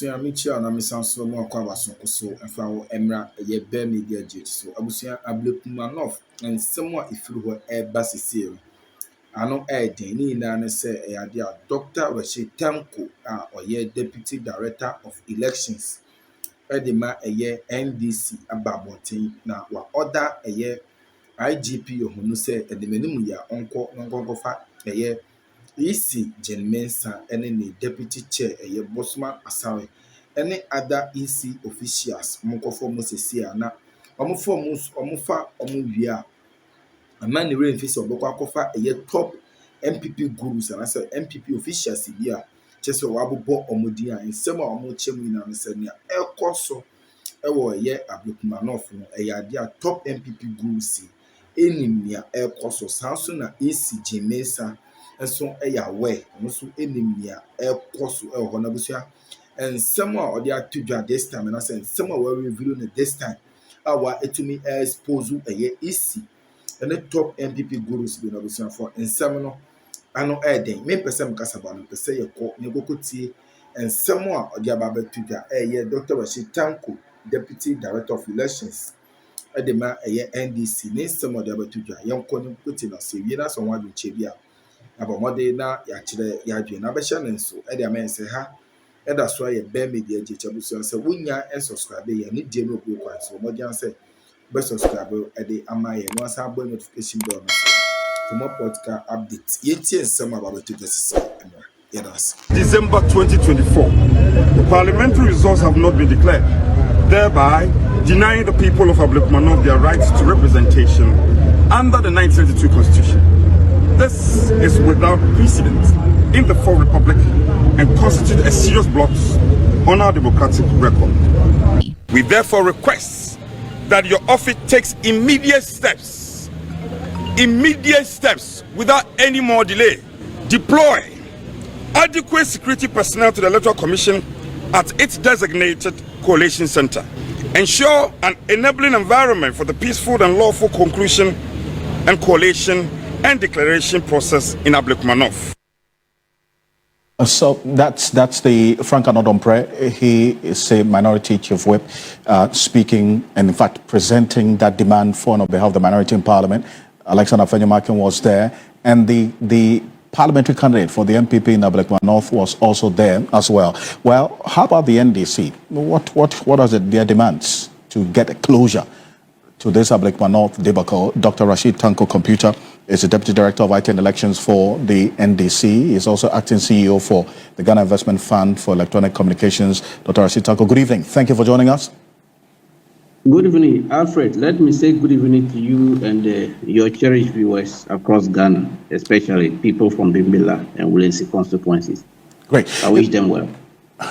Abusia Michia na misanso mo akwa wasonko so efa wo emra ye be media jet so abusia Ablekumanoff ensemo a ifiri ho eba sesie ano den ni na ne se ade a Dr. Rashid Tanko a oye Deputy Director of Elections edema NDC ababotin na wa order IGP Yohonu se edemenimu ya onko EC Jean Mensah and Deputy Chair Bosman Asawe any other EC officials Mokofo Mosesia na omufa omuvia a man the rain face of Bokakofa top MPP gurus and I said MPP officials here Cheso Wabubo Omodia and some of Mochemina and Senia El Corso Ewo Ablekumanoff a top MPP gurus enimia El Corso Samson EC Jean Mensah so aware so enimia koso honabusia and someone or they are to this time and I said someone will reveal this time our etumi expose EC and the top MPP gurus be no for and some ano den me person kasaba no pese ye ko ne gokuti and someone or they are to Dr. Rashid Tanko Deputy Director of Elections edema NDC ne some of the about to yanko no kuti na se wi na so wan chebia abomode na ya kire ya dwe na behya ne nso e de amen se ha e da so ye be media jechabu so se wunya en subscribe ya ni die no obi kwa so mo jan se be subscribe e de amaye no asa bo notification bell no for more podcast updates yeti ensem about to this yes. December 2024 the parliamentary results have not been declared, thereby denying the people of Ablekumanoff their rights to representation under the 1992 constitution. This is without precedent in the Fourth Republic and constitutes a serious blot on our democratic record. We therefore request that your office takes immediate steps without any more delay. Deploy adequate security personnel to the Electoral Commission at its designated collation center. Ensure an enabling environment for the peaceful and lawful conclusion and collation and declaration process in Ablekumanoff. So that's the Frank Anodompre. He is a minority chief whip speaking and in fact presenting that demand for on behalf of the minority in Parliament. Alexander Afenyomarkins was there, and the parliamentary candidate for the MPP in Ablekumanoff was also there as well. Well, how about the NDC? What are their demands to get a closure to this Ablekumanoff debacle? Dr. Rashid Tanko Computer is the Deputy Director of IT and Elections for the NDC. He is also acting CEO for the Ghana Investment Fund for Electronic Communications. Dr. Rashid Tanko, good evening. Thank you for joining us. Good evening, Alfred. Let me say good evening to you and your cherished viewers across Ghana, especially people from the Miller and Willensi constituencies. Great. I wish them well.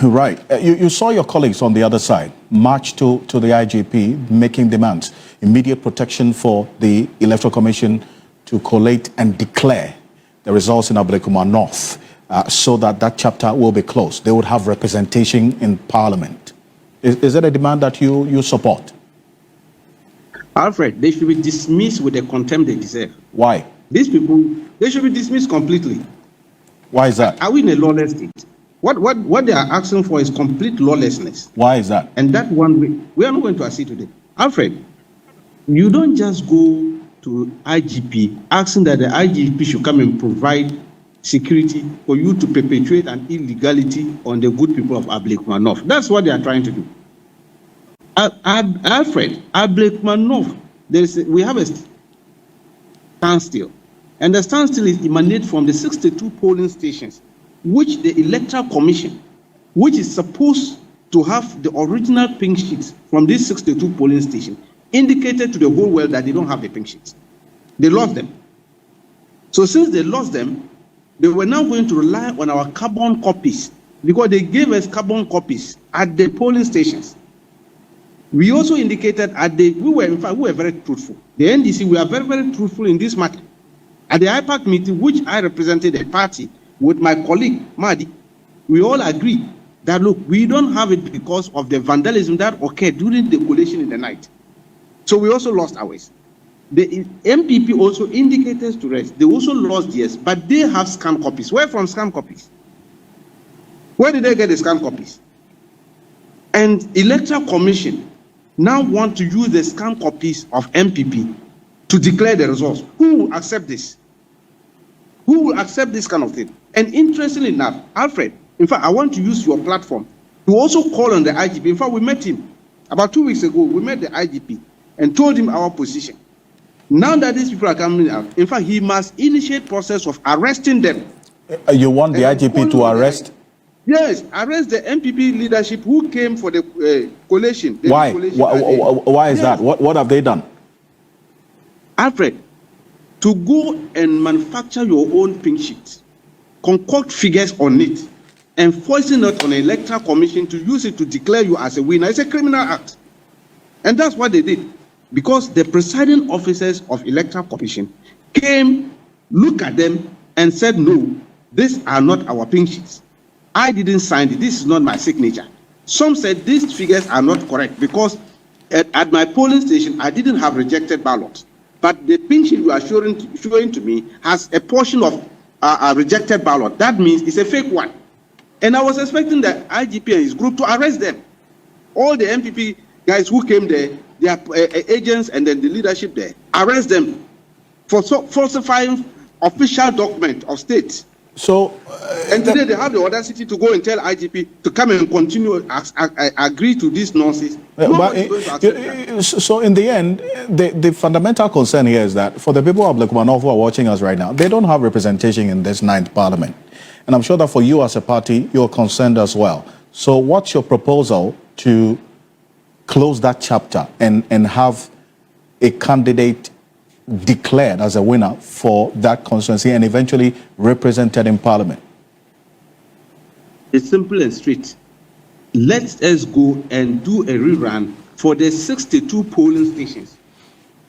Right. You saw your colleagues on the other side march to the IGP making demands, immediate protection for the Electoral Commission to collate and declare the results in Ablekumanoff so that chapter will be closed. They would have representation in Parliament. Is that a demand that you support? Alfred, they should be dismissed with the contempt they deserve. Why? These people, they should be dismissed completely. Why is that? Are we in a lawless state? What they are asking for is complete lawlessness. Why is that? And that one, we are not going to accede today. Alfred, you don't just go to IGP asking that the IGP should come and provide security for you to perpetuate an illegality on the good people of Ablekumanoff. That's what they are trying to do. Alfred, Ablekumanoff, we have a standstill. And the standstill is emanated from the 62 polling stations, which the Electoral Commission, which is supposed to have the original pink sheets from these 62 polling stations, indicated to the whole world that they don't have the pink sheets. They lost them. So since they lost them, they were now going to rely on our carbon copies, because they gave us carbon copies at the polling stations. We also indicated we were very truthful. The NDC, we are very, very truthful in this matter. At the IPAC meeting, which I represented a party with my colleague, Madi, we all agreed that, look, we don't have it because of the vandalism that occurred during the collation in the night. So we also lost ours. The MPP also indicated to us, they also lost theirs, but they have scanned copies. Where from scanned copies? Where did they get the scanned copies? And Electoral Commission now want to use the scanned copies of MPP to declare the results. Who will accept this? Who will accept this kind of thing? And interestingly enough, Alfred, in fact, I want to use your platform to also call on the IGP. In fact, we met him about 2 weeks ago. We met the IGP and told him our position. Now that these people are coming out, in fact, he must initiate process of arresting them. You want the IGP to arrest? Yes, arrest the MPP leadership who came for the collation. Why? Why is that? What have they done? Alfred, to go and manufacture your own pink sheet, concoct figures on it, and foisting it on an electoral commission to use it to declare you as a winner, it's a criminal act. And that's what they did. Because the presiding officers of electoral commission came, looked at them, and said, no, these are not our pink sheets. I didn't sign it. This is not my signature. Some said these figures are not correct because at my polling station, I didn't have rejected ballots. But the pink sheet you are showing to me has a portion of a rejected ballot. That means it's a fake one. And I was expecting the IGP and his group to arrest them. All the MPP guys who came there, their agents and then the leadership there, arrest them for falsifying official document of state. So, and today they have the audacity to go and tell IGP to come and continue agree to this nonsense. So in the end, the fundamental concern here is that for the people of Blekumanov who are watching us right now, they don't have representation in this 9th parliament. And I'm sure that for you as a party, you're concerned as well. So what's your proposal to close that chapter and have a candidate declared as a winner for that constituency and eventually represented in parliament? It's simple and straight. Let us go and do a rerun for the 62 polling stations.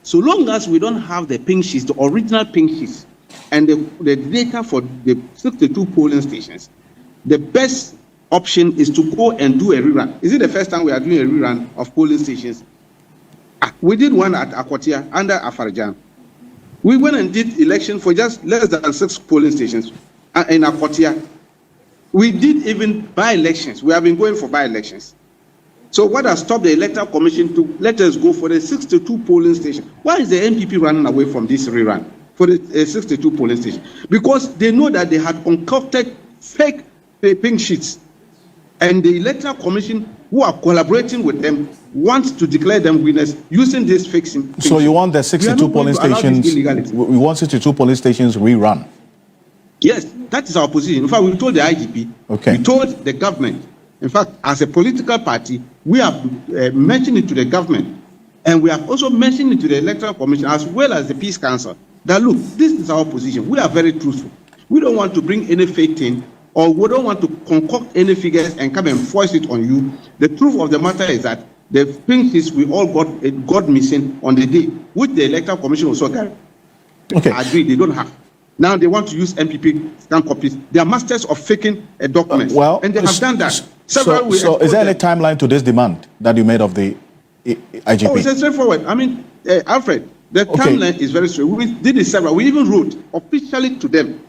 So long as we don't have the pink sheets, the original pink sheets, and the data for the 62 polling stations, the best option is to go and do a rerun. Is it the first time we are doing a rerun of polling stations? We did one at Akwatia under Afarajan. We went and did election for just less than 6 polling stations in Akwatia. We did even by-elections. We have been going for by-elections. So what has stopped the Electoral Commission to let us go for the 62 polling stations? Why is the NPP running away from this rerun for the 62 polling stations? Because they know that they had concocted fake pink sheets. And the Electoral Commission, who are collaborating with them, wants to declare them winners using this fixing. So you want the 62 polling stations? We want 62 polling stations rerun. Yes, that is our position. In fact, we told the IGP. Okay. We told the government. In fact, as a political party, we have mentioned it to the government, and we have also mentioned it to the Electoral Commission as well as the Peace Council. That look, this is our position. We are very truthful. We don't want to bring any fake thing, or we don't want to concoct any figures and come and force it on you. The truth of the matter is that the pink sheets we all got missing on the day, which the Electoral Commission also got. Okay. Agreed, they don't have. Now they want to use MPP scan copies. They are masters of faking a document. And they have done that. So is there any timeline to this demand that you made of the IGP? Oh, it's straightforward. I mean, Alfred, the timeline is very straight. We did it several. We even wrote officially to them.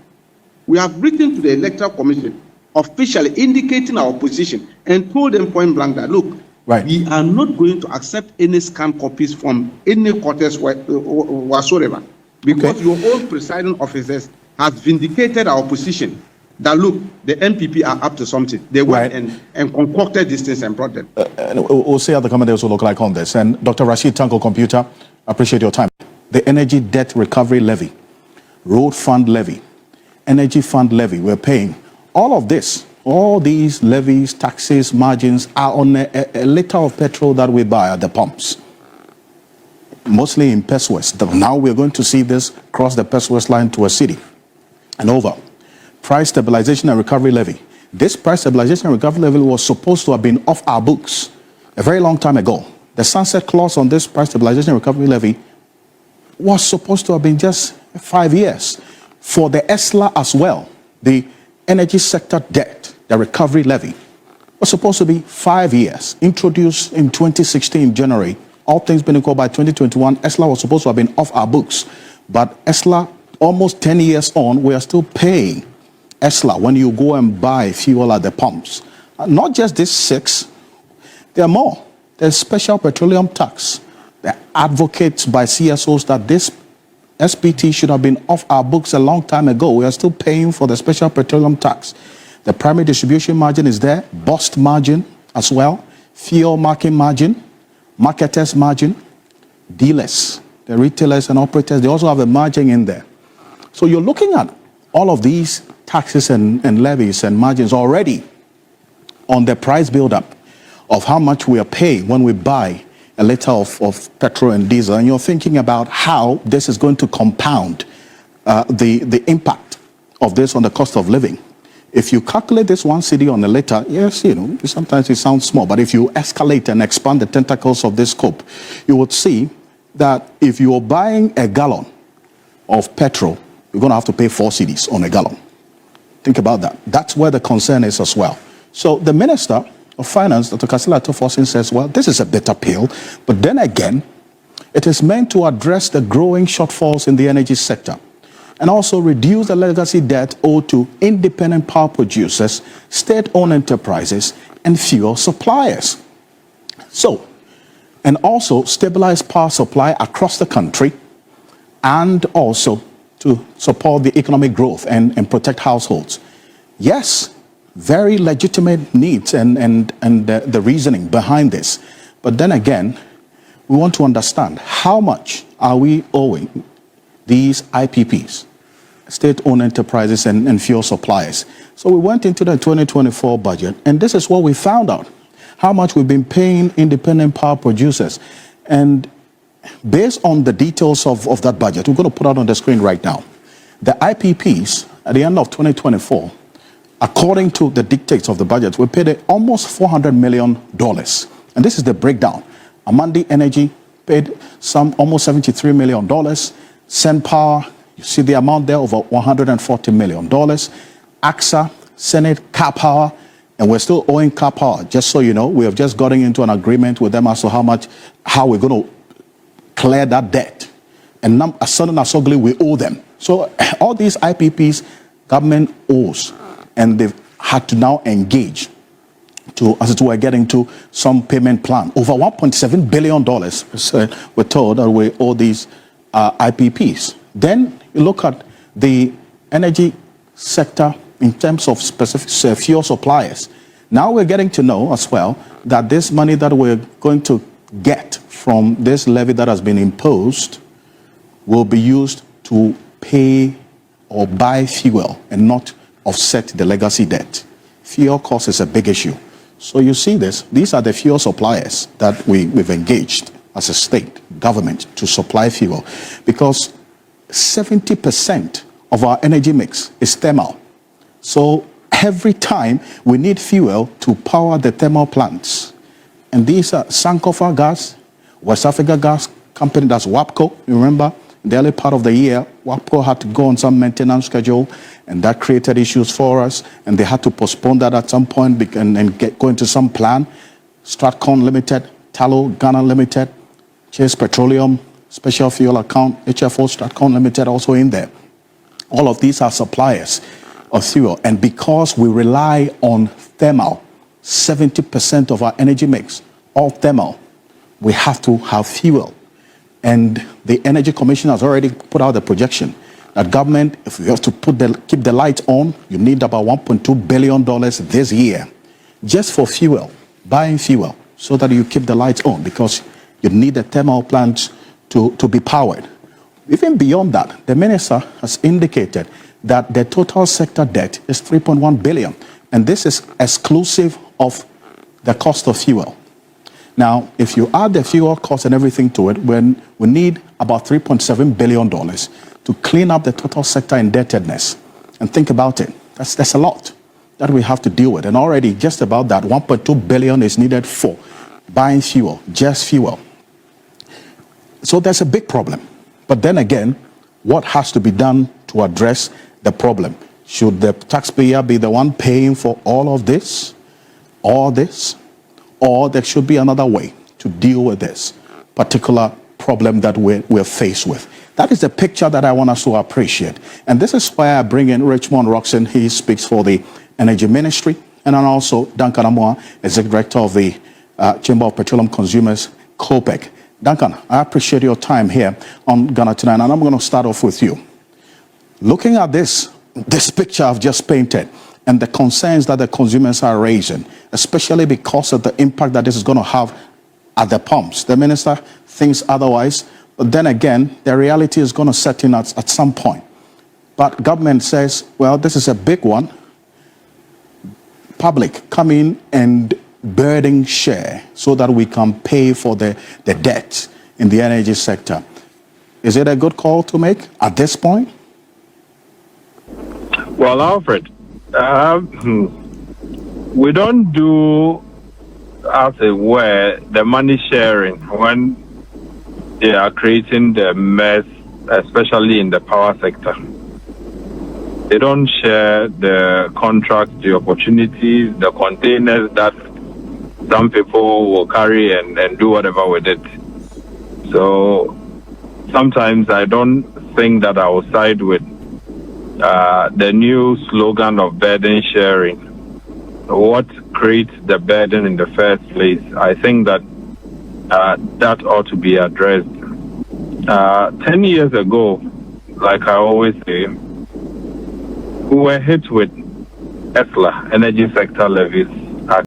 We have written to the Electoral Commission officially indicating our position and told them point blank that, look, we are not going to accept any scanned copies from any quarters whatsoever. Because your own presiding officers have vindicated our position that, look, the NPP are up to something. They went and concocted these things and brought them. We'll see how the commentators will look like on this. And Dr. Rashid Tanko Computer, appreciate your time. The Energy Debt Recovery Levy, Road Fund Levy, Energy Fund Levy, we're paying. All of this, all these levies, taxes, margins are on a liter of petrol that we buy at the pumps. Mostly in Pest West. Now we're going to see this cross the Pest West line to a city and over. Price Stabilization and Recovery Levy. This Price Stabilization and Recovery Levy was supposed to have been off our books a very long time ago. The sunset clause on this Price Stabilization and Recovery Levy was supposed to have been just 5 years. For the ESLA as well, the Energy Sector Debt, the Recovery Levy, was supposed to be 5 years. Introduced in 2016, January. All things being equal, by 2021, ESLA was supposed to have been off our books. But ESLA, almost 10 years on, we are still paying ESLA when you go and buy fuel at the pumps. Not just this 6, There are more. There's special petroleum tax. There are advocates by CSOs that this SPT should have been off our books a long time ago. We are still paying for the special petroleum tax. The primary distribution margin is there, bust margin as well, fuel market margin, marketers margin, dealers, the retailers and operators, they also have a margin in there. So you're looking at all of these taxes and levies and margins already on the price build-up of how much we are paying when we buy a liter of petrol and diesel, and you're thinking about how this is going to compound the impact of this on the cost of living. If you calculate this 1 cedi on a liter, yes, you know, sometimes it sounds small, but if you escalate and expand the tentacles of this scope, you would see that if you're buying a gallon of petrol, you're going to have to pay 4 cedis on a gallon. Think about that. That's where the concern is as well. So the Minister of Finance, Dr. Kasila Tofosin, says, well, this is a bitter pill, but then again, it is meant to address the growing shortfalls in the energy sector and also reduce the legacy debt owed to independent power producers, state-owned enterprises, and fuel suppliers. So, and also stabilize power supply across the country and also to support the economic growth and protect households. Yes, very legitimate needs and the reasoning behind this. But then again, we want to understand how much are we owing these IPPs, state-owned enterprises and fuel suppliers. So we went into the 2024 budget, and this is what we found out, how much we've been paying independent power producers. And based on the details of that budget, we're going to put out on the screen right now. The IPPs, at the end of 2024, according to the dictates of the budget, we paid almost $400 million. And this is the breakdown. Amandi Energy paid some almost $73 million. Sen Power, you see the amount there, over $140 million. AXA, Senate, Car Power, and we're still owing Car Power. Just so you know, we have just gotten into an agreement with them as to how we're going to clear that debt. And as sudden as ugly, we owe them. So all these IPPs, government owes, and they've had to now engage to, as it were, get into some payment plan. Over $1.7 billion, we're told that we owe these IPPs. Then you look at the energy sector in terms of specific fuel suppliers. Now we're getting to know as well that this money that we're going to get from this levy that has been imposed will be used to pay or buy fuel and not offset the legacy debt. Fuel cost is a big issue. So you see this, these are the fuel suppliers that we've engaged as a state government to supply fuel, because 70% of our energy mix is thermal. So every time we need fuel to power the thermal plants. And these are Sankofa Gas, West Africa Gas Company, that's WAPCO. You remember, in the early part of the year, WAPCO had to go on some maintenance schedule, and that created issues for us, and they had to postpone that at some point and go into some plan. Stratcon Limited, Tallow Ghana Limited, Chase Petroleum, Special Fuel Account, HFO Stratcon Limited also in there. All of these are suppliers of fuel, and because we rely on thermal, 70% of our energy mix, all thermal, we have to have fuel. And the Energy Commission has already put out the projection that government, if you have to keep the lights on, you need about $1.2 billion this year just for fuel, buying fuel, so that you keep the lights on, because you need the thermal plants to be powered. Even beyond that, the minister has indicated that the total sector debt is $3.1 billion, and this is exclusive of the cost of fuel. Now, if you add the fuel cost and everything to it, we need about $3.7 billion to clean up the total sector indebtedness. And think about it. That's a lot that we have to deal with. And already just about that, $1.2 billion is needed for buying fuel, just fuel. So there's a big problem. But then again, what has to be done to address the problem? Should the taxpayer be the one paying for all of this, or there should be another way to deal with this particular problem that we're faced with? That is the picture that I want us to appreciate. And this is why I bring in Richmond Roxon. He speaks for the Energy Ministry. And then also Duncan Amoa, Executive Director of the Chamber of Petroleum Consumers, COPEC. Duncan, I appreciate your time here on Ghana Tonight, and I'm going to start off with you. Looking at this picture I've just painted and the concerns that the consumers are raising, especially because of the impact that this is going to have at the pumps. The minister thinks otherwise, but then again, the reality is going to set in at some point. But government says, well, this is a big one. Public come in and burden share so that we can pay for the debt in the energy sector. Is it a good call to make at this point? Well, Alfred, we don't do, as it were, the money sharing when they are creating the mess, especially in the power sector. They don't share the contracts, the opportunities, the containers that some people will carry and do whatever with it. So sometimes I don't think that I will side with the new slogan of burden sharing. What creates the burden in the first place? I think that that ought to be addressed. 10 years ago, like I always say, we were hit with ESLA, energy sector levies.